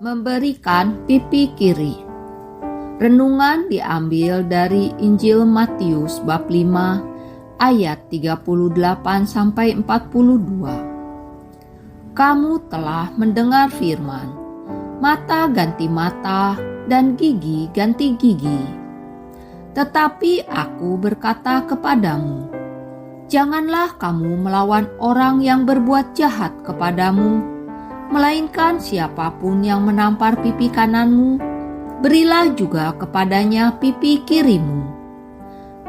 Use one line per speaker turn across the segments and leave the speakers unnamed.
Memberikan pipi kiri. Renungan diambil dari Injil Matius bab 5 ayat 38 sampai 42. Kamu telah mendengar firman, mata ganti mata dan gigi ganti gigi. Tetapi aku berkata kepadamu, janganlah kamu melawan orang yang berbuat jahat kepadamu, melainkan siapapun yang menampar pipi kananmu, berilah juga kepadanya pipi kirimu.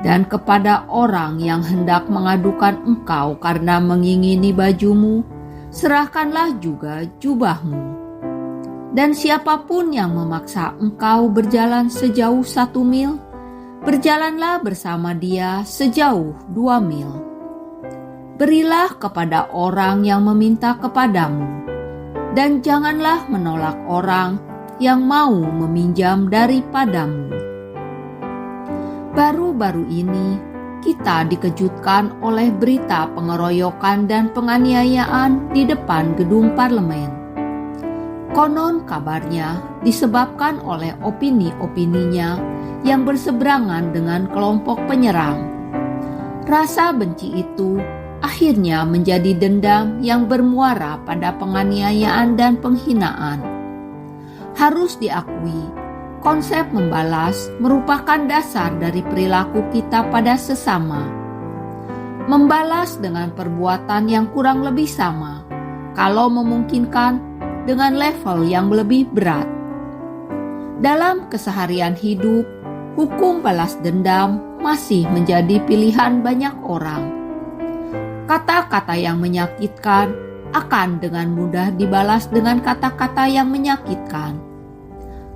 Dan kepada orang yang hendak mengadukan engkau karena mengingini bajumu, serahkanlah juga jubahmu. Dan siapapun yang memaksa engkau berjalan sejauh 1 mil, berjalanlah bersama dia sejauh 2 mil. Berilah kepada orang yang meminta kepadamu, dan janganlah menolak orang yang mau meminjam daripadamu. Baru-baru ini kita dikejutkan oleh berita pengeroyokan dan penganiayaan di depan gedung parlemen. Konon kabarnya disebabkan oleh opini-opininya yang berseberangan dengan kelompok penyerang. Rasa benci itu akhirnya menjadi dendam yang bermuara pada penganiayaan dan penghinaan. Harus diakui, konsep membalas merupakan dasar dari perilaku kita pada sesama. Membalas dengan perbuatan yang kurang lebih sama, kalau memungkinkan dengan level yang lebih berat. Dalam keseharian hidup, hukum balas dendam masih menjadi pilihan banyak orang. Kata-kata yang menyakitkan akan dengan mudah dibalas dengan kata-kata yang menyakitkan.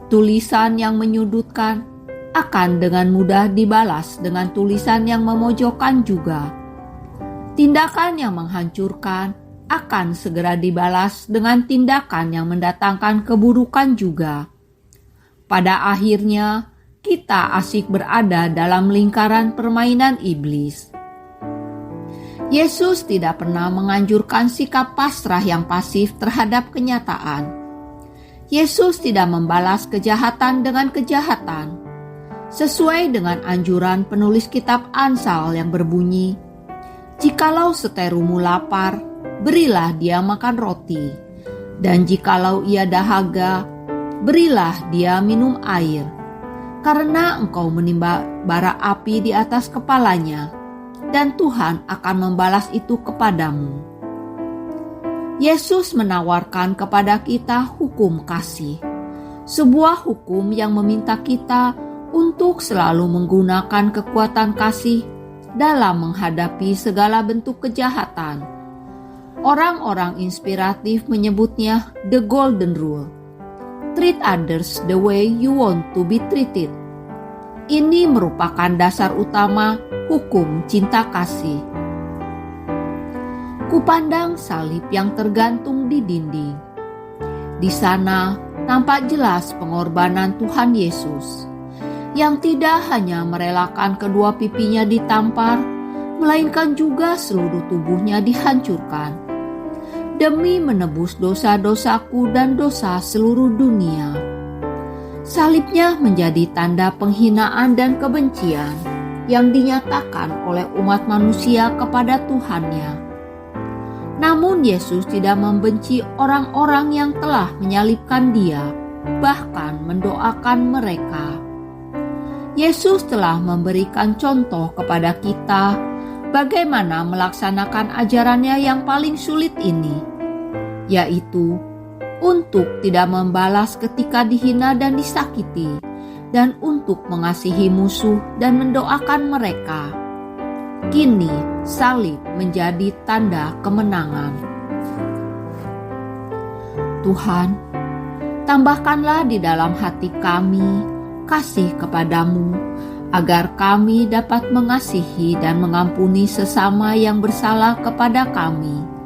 Tulisan yang menyudutkan akan dengan mudah dibalas dengan tulisan yang memojokkan juga. Tindakan yang menghancurkan akan segera dibalas dengan tindakan yang mendatangkan keburukan juga. Pada akhirnya, kita asyik berada dalam lingkaran permainan iblis. Yesus tidak pernah menganjurkan sikap pasrah yang pasif terhadap kenyataan. Yesus tidak membalas kejahatan dengan kejahatan. Sesuai dengan anjuran penulis kitab Amsal yang berbunyi, jikalau seterumu lapar, berilah dia makan roti, dan jikalau ia dahaga, berilah dia minum air, karena engkau menimba bara api di atas kepalanya, dan Tuhan akan membalas itu kepadamu. Yesus menawarkan kepada kita hukum kasih, sebuah hukum yang meminta kita untuk selalu menggunakan kekuatan kasih dalam menghadapi segala bentuk kejahatan. Orang-orang inspiratif menyebutnya the golden rule. Treat others the way you want to be treated. Ini merupakan dasar utama hukum cinta kasih. Kupandang salib yang tergantung di dinding. Di sana nampak jelas pengorbanan Tuhan Yesus, yang tidak hanya merelakan kedua pipinya ditampar, melainkan juga seluruh tubuhnya dihancurkan, demi menebus dosa-dosaku dan dosa seluruh dunia. Salibnya menjadi tanda penghinaan dan kebencian yang dinyatakan oleh umat manusia kepada Tuhannya. Namun Yesus tidak membenci orang-orang yang telah menyalibkan Dia, bahkan mendoakan mereka. Yesus telah memberikan contoh kepada kita bagaimana melaksanakan ajarannya yang paling sulit ini, yaitu untuk tidak membalas ketika dihina dan disakiti, dan untuk mengasihi musuh dan mendoakan mereka. Kini salib menjadi tanda kemenangan. Tuhan, tambahkanlah di dalam hati kami kasih kepadamu, agar kami dapat mengasihi dan mengampuni sesama yang bersalah kepada kami.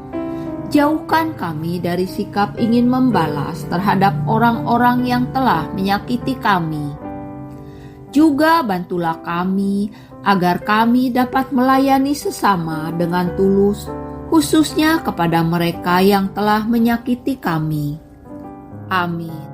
Jauhkan kami dari sikap ingin membalas terhadap orang-orang yang telah menyakiti kami. Juga bantulah kami agar kami dapat melayani sesama dengan tulus, khususnya kepada mereka yang telah menyakiti kami. Amin.